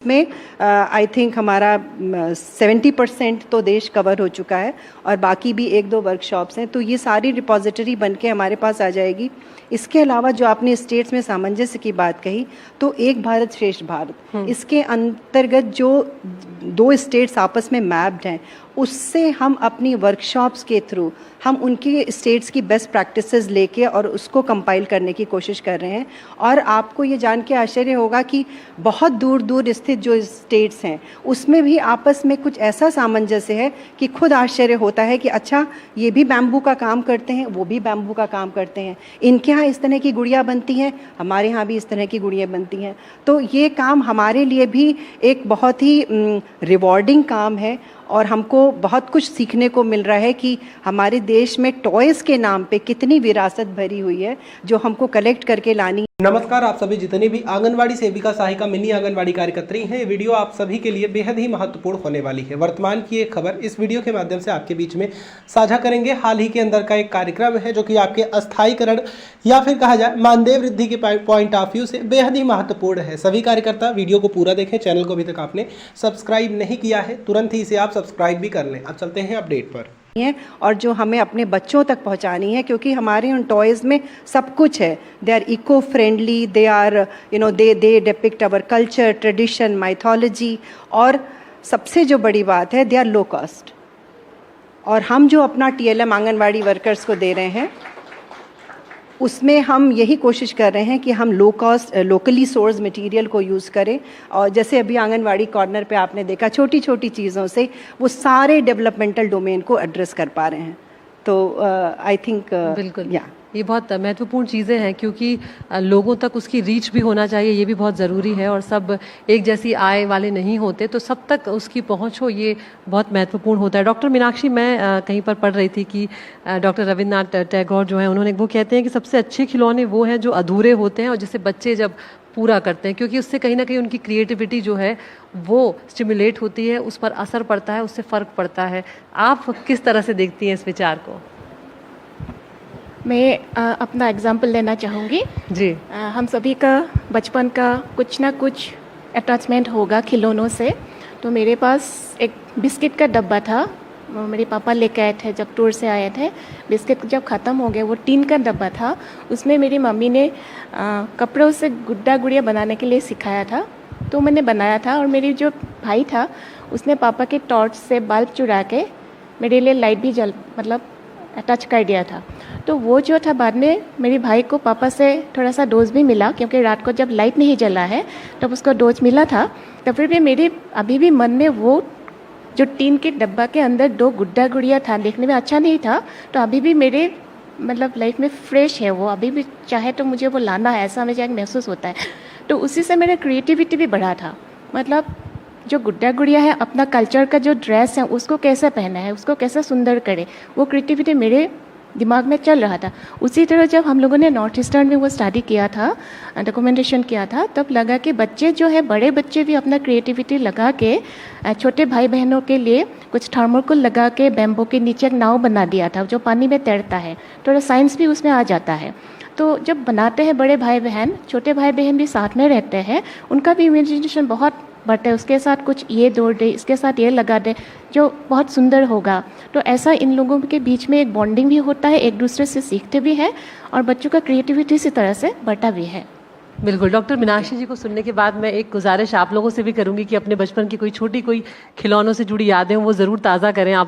में I think हमारा 70% तो देश कवर हो चुका है और बाकी भी 1-2 वर्कशॉप्स हैं, तो ये सारी रिपॉजिटरी बन के हमारे पास आ जाएगी। इसके अलावा जो आपने स्टेट्स में सामंजस्य की बात कही, तो एक भारत श्रेष्ठ भारत, इसके अंतर्गत जो 2 स्टेट्स आपस में मैप्ड हैं, उससे हम अपनी वर्कशॉप्स के थ्रू हम उनके स्टेट्स की बेस्ट प्रैक्टिसेस लेके और उसको कंपाइल करने की कोशिश कर रहे हैं। और आपको ये जान के आश्चर्य होगा कि बहुत दूर दूर स्थित जो स्टेट्स हैं उसमें भी आपस में कुछ ऐसा सामंजस्य है कि खुद आश्चर्य होता है कि अच्छा, ये भी बैम्बू का काम करते हैं, वो भी बैम्बू का काम करते हैं, इनके यहाँ इस तरह की गुड़िया बनती हैं, हमारे यहाँ भी इस तरह की गुड़िया बनती हैं। तो ये काम हमारे लिए भी एक बहुत ही रिवॉर्डिंग काम है और हमको बहुत कुछ सीखने को मिल रहा है कि हमारे देश में टॉयज़ के नाम पे कितनी विरासत भरी हुई है जो हमको कलेक्ट करके लानी। नमस्कार, आप सभी जितने भी आंगनवाड़ी सेविका, सहायिका, मिनी आंगनवाड़ी कार्यकर्त्री हैं, ये वीडियो आप सभी के लिए बेहद ही महत्वपूर्ण होने वाली है। वर्तमान की एक खबर इस वीडियो के माध्यम से आपके बीच में साझा करेंगे। हाल ही के अंदर का एक कार्यक्रम है जो कि आपके अस्थायीकरण या फिर कहा जाए मानदेय वृद्धि के पॉइंट ऑफ व्यू से बेहद ही महत्वपूर्ण है। सभी कार्यकर्ता वीडियो को पूरा देखें। चैनल को अभी तक आपने सब्सक्राइब नहीं किया है, तुरंत ही इसे आप सब्सक्राइब भी कर लें। अब चलते हैं अपडेट पर है और जो हमें अपने बच्चों तक पहुंचानी है, क्योंकि हमारे उन टॉयज़ में सब कुछ है। They are eco friendly, they are they depict our culture, tradition, mythology, और सबसे जो बड़ी बात है, दे आर लो कॉस्ट। और हम जो अपना TLM आंगनवाड़ी वर्कर्स को दे रहे हैं उसमें हम यही कोशिश कर रहे हैं कि हम low cost locally source material को यूज़ करें। और जैसे अभी आंगनवाड़ी कॉर्नर पे आपने देखा, छोटी छोटी चीज़ों से वो सारे डेवलपमेंटल डोमेन को एड्रेस कर पा रहे हैं। तो आई थिंक बिल्कुल ये बहुत महत्वपूर्ण चीज़ें हैं, क्योंकि लोगों तक उसकी रीच भी होना चाहिए, ये भी बहुत ज़रूरी है। और सब एक जैसी आय वाले नहीं होते, तो सब तक उसकी पहुंच हो, ये बहुत महत्वपूर्ण होता है। डॉक्टर मीनाक्षी, मैं कहीं पर पढ़ रही थी कि डॉक्टर रविन्द्रनाथ टैगोर जो हैं, उन्होंने वो कहते हैं कि सबसे अच्छे खिलौने वो हैं जो अधूरे होते हैं और जिसे बच्चे जब पूरा करते हैं, क्योंकि उससे कहीं ना कहीं उनकी क्रिएटिविटी जो है वो स्टिमुलेट होती है, उस पर असर पड़ता है, उससे फ़र्क पड़ता है। आप किस तरह से देखती हैं इस विचार को? मैं अपना एग्जाम्पल लेना चाहूँगी जी। हम सभी का बचपन का कुछ ना कुछ अटैचमेंट होगा खिलौनों से। तो मेरे पास एक बिस्किट का डब्बा था, वो मेरे पापा लेके आए थे जब टूर से आए थे। बिस्किट जब ख़त्म हो गए, वो टीन का डब्बा था, उसमें मेरी मम्मी ने कपड़ों से गुड्डा गुड़िया बनाने के लिए सिखाया था, तो मैंने बनाया था। और मेरी जो भाई था उसने पापा के टॉर्च से बल्ब चुरा के मेरे लिए लाइट भी अटैच कर दिया था। तो वो जो था, बाद में मेरे भाई को पापा से थोड़ा सा डोज भी मिला, क्योंकि रात को जब लाइट नहीं जला है तब उसको डोज मिला था। तो फिर भी मेरे अभी भी मन में वो जो टीन के डब्बा के अंदर 2 गुड्डा गुड़िया था, देखने में अच्छा नहीं था, तो अभी भी मेरे लाइफ में फ्रेश है वो, अभी भी चाहे तो मुझे वो लाना है, ऐसा मुझे महसूस होता है। तो उसी से मेरा क्रिएटिविटी भी बढ़ा था। जो गुड्डा गुड़िया है, अपना कल्चर का जो ड्रेस है उसको कैसे पहना है, उसको कैसे सुंदर करे, वो क्रिएटिविटी मेरे दिमाग में चल रहा था। उसी तरह जब हम लोगों ने नॉर्थ ईस्टर्न में वो स्टडी किया था, डॉक्यूमेंटेशन किया था, तब लगा कि बच्चे जो है, बड़े बच्चे भी अपना क्रिएटिविटी लगा के छोटे भाई बहनों के लिए कुछ थर्मोकोल लगा के बैम्बू के नीचे एक नाव बना दिया था जो पानी में तैरता है। थोड़ा साइंस भी उसमें आ जाता है। तो जब बनाते हैं बड़े भाई बहन, छोटे भाई बहन भी साथ में रहते हैं, उनका भी इमेजिनेशन बहुत बढ़ता है। उसके साथ कुछ ये जोड़ दे, इसके साथ ये लगा दे, जो बहुत सुंदर होगा। तो ऐसा इन लोगों के बीच में एक बॉन्डिंग भी होता है, एक दूसरे से सीखते भी हैं और बच्चों का क्रिएटिविटी इसी तरह से बढ़ता भी है। बिल्कुल। डॉक्टर मीनाक्षी जी को सुनने के बाद मैं एक गुजारिश आप लोगों से भी करूंगी कि अपने बचपन की कोई छोटी कोई खिलौनों से जुड़ी यादें वो ज़रूर ताज़ा करें आप।